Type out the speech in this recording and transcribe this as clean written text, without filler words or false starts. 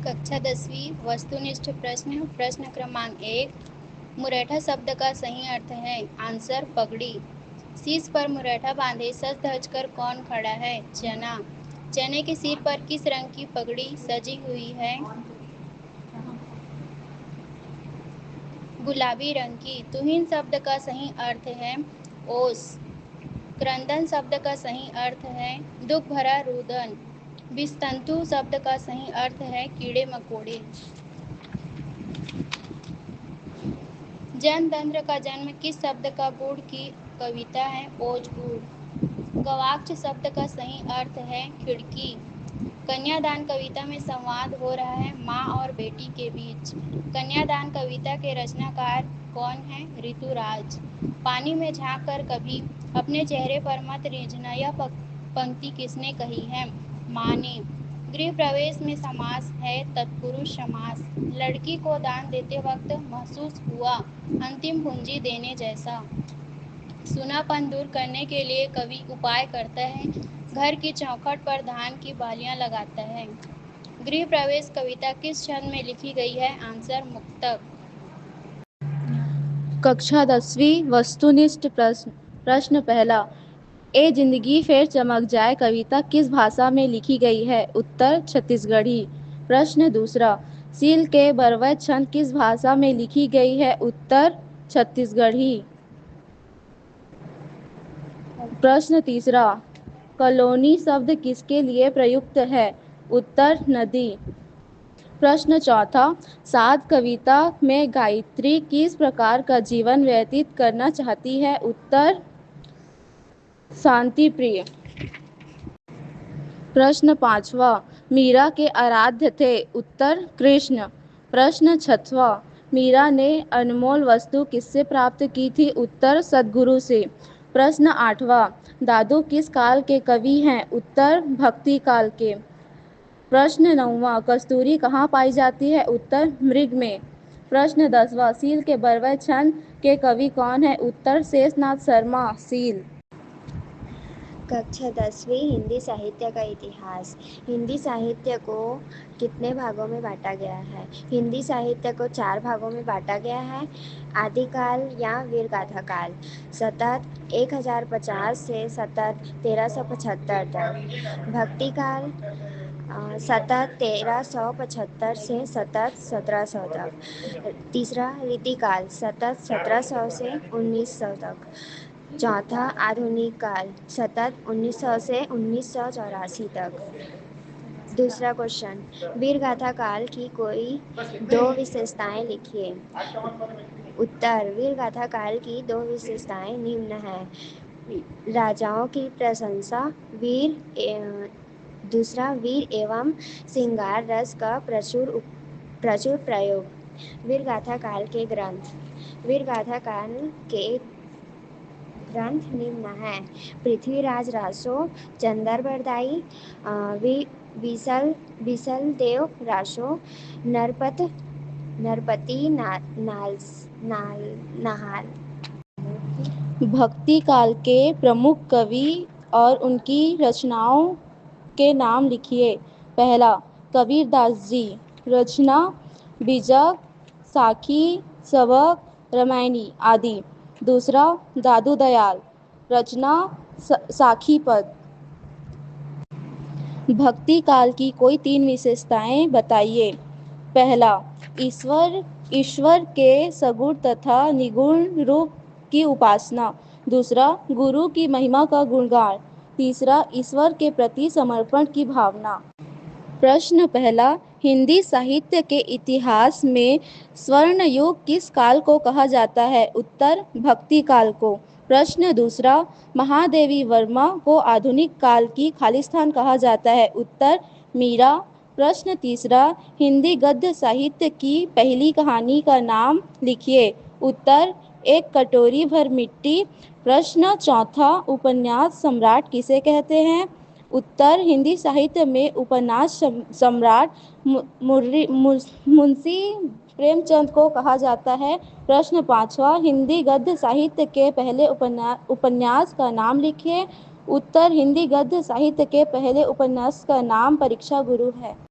कक्षा 10वीं वस्तुनिष्ठ प्रश्न प्रश्न क्रमांक 1। मुरेठा शब्द का सही अर्थ है। आंसर पगड़ी। शीश पर मुरेठा बांधे सज धज कर कौन खड़ा है। चना। चने के सिर पर किस रंग की पगड़ी सजी हुई है। गुलाबी रंग की। तुहिन शब्द का सही अर्थ है ओस। क्रंदन शब्द का सही अर्थ है दुख भरा रुदन। विषतंतु शब्द का सही अर्थ है कीड़े मकोड़े। जनतंत्र का जन्म किस शब्द का गुण की कविता है ओज गुड़। गवाक्ष शब्द का सही अर्थ है खिड़की। कन्यादान कविता में संवाद हो रहा है माँ और बेटी के बीच। कन्यादान कविता के रचनाकार कौन है ऋतुराज। पानी में झांक कर कभी अपने चेहरे पर मत रीझना यह पंक्ति किसने कही है माँ ने। गृह प्रवेश में समास है तत्पुरुष समास। लड़की को दान देते वक्त महसूस हुआ अंतिम पूंजी देने जैसा। सूनापन दूर करने के लिए कवि उपाय करता है घर की चौखट पर धान की बालियां लगाता है। गृह प्रवेश कविता किस छंद में लिखी गई है आंसर मुक्तक। कक्षा 10वीं वस्तुनिष्ठ प्रश्न पहला। ए जिंदगी फिर चमक जाए कविता किस भाषा में लिखी गई है उत्तर छत्तीसगढ़ी। प्रश्न दूसरा। सील के बरवै छंद किस भाषा में लिखी गई है उत्तर छत्तीसगढ़ी। प्रश्न तीसरा। कॉलोनी शब्द किसके लिए प्रयुक्त है उत्तर नदी। प्रश्न चौथा। सात कविता में गायत्री किस प्रकार का जीवन व्यतीत करना चाहती है उत्तर शांति प्रिय। प्रश्न पांचवा। मीरा के आराध्य थे उत्तर कृष्ण। प्रश्न छठवां। मीरा ने अनमोल वस्तु किससे प्राप्त की थी उत्तर सद्गुरु से। प्रश्न आठवां। दादू किस काल के कवि हैं उत्तर भक्ति काल के। प्रश्न नौवां। कस्तूरी कहाँ पाई जाती है उत्तर मृग में। प्रश्न 10वां। सील के बरवै छंद के कवि कौन है उत्तर शेषनाथ शर्मा सील। कक्षा 10वीं हिंदी साहित्य का इतिहास। हिंदी साहित्य को कितने भागों में बांटा गया है। हिंदी साहित्य को 4 भागों में बांटा गया है। आदिकाल या वीरगाथा काल सतत 1050 से सतत 1375 तक। भक्ति काल सतत 1375 से सतत 1700 तक। तीसरा रीतिकाल सतत 1700 से 1900 तक। चौथा आधुनिक काल सतत 1900 से 1984 तक। दूसरा क्वेश्चन। वीरगाथा काल की कोई 2 विशेषताएं लिखिए। उत्तर। वीरगाथा काल की 2 विशेषताएं निम्न हैं। राजाओं की प्रशंसा दूसरा वीर एवं श्रृंगार रस का प्रचुर प्रयोग। वीरगाथा काल के ग्रंथ। वीरगाथा काल के ग्रंथ निम्न हैं। पृथ्वीराज रासो चंदरबरदाई विसल देव रासो नरपति नाहाल। भक्ति काल के प्रमुख कवि और उनकी रचनाओं के नाम लिखिए। पहला कबीरदास जी। रचना बीजक साखी सबक रामायणी आदि। दूसरा दादू दयाल। रचना साखी पद। भक्ति काल की कोई 3 विशेषताएं बताइए। पहला ईश्वर के सगुण तथा निगुण रूप की उपासना। दूसरा गुरु की महिमा का गुणगान। तीसरा ईश्वर के प्रति समर्पण की भावना। प्रश्न पहला। हिंदी साहित्य के इतिहास में स्वर्ण युग किस काल को कहा जाता है उत्तर भक्ति काल को। प्रश्न दूसरा। महादेवी वर्मा को आधुनिक काल की खालिस्तान कहा जाता है उत्तर मीरा। प्रश्न तीसरा। हिंदी गद्य साहित्य की पहली कहानी का नाम लिखिए उत्तर एक कटोरी भर मिट्टी। प्रश्न चौथा। उपन्यास सम्राट किसे कहते हैं उत्तर हिंदी साहित्य में उपन्यास सम्राट मुंशी प्रेमचंद को कहा जाता है। प्रश्न पांचवा। हिंदी गद्य साहित्य के पहले उपन्यास का नाम लिखिए उत्तर हिंदी गद्य साहित्य के पहले उपन्यास का नाम परीक्षा गुरु है।